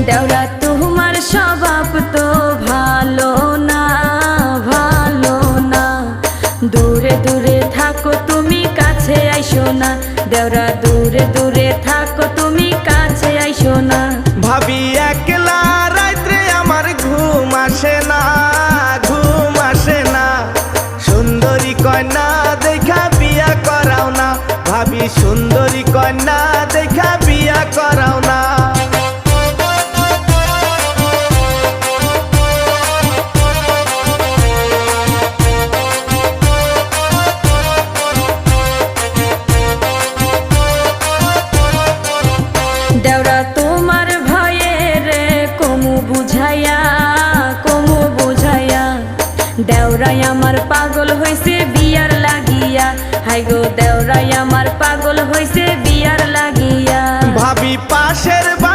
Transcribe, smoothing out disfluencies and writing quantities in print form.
দেওরা তোমার স্বভাব তো ভালো না, ভালো না। দূরে দূরে থাকো তুমি, কাছে আইসো না। দেওরা দূরে দূরে থাকো তুমি, কাছে আইসো না। ভাবি একলা রাত্রে আমার ঘুম আসে না, ঘুম আসে না। সুন্দরী কন্যা দেখা বিয়া করাও না, ভাবি সুন্দরী কন্যা দেখা বিয়া করাও না। দেওরা তোমার ভয়ে রে কমু বুঝাইয়া, কমু বুঝাইয়া। দেওরাই আমার পাগল হইছে বিয়ার লাগিয়া, হাই গো দেওরাই আমার পাগল হইছে বিয়ার লাগিয়া।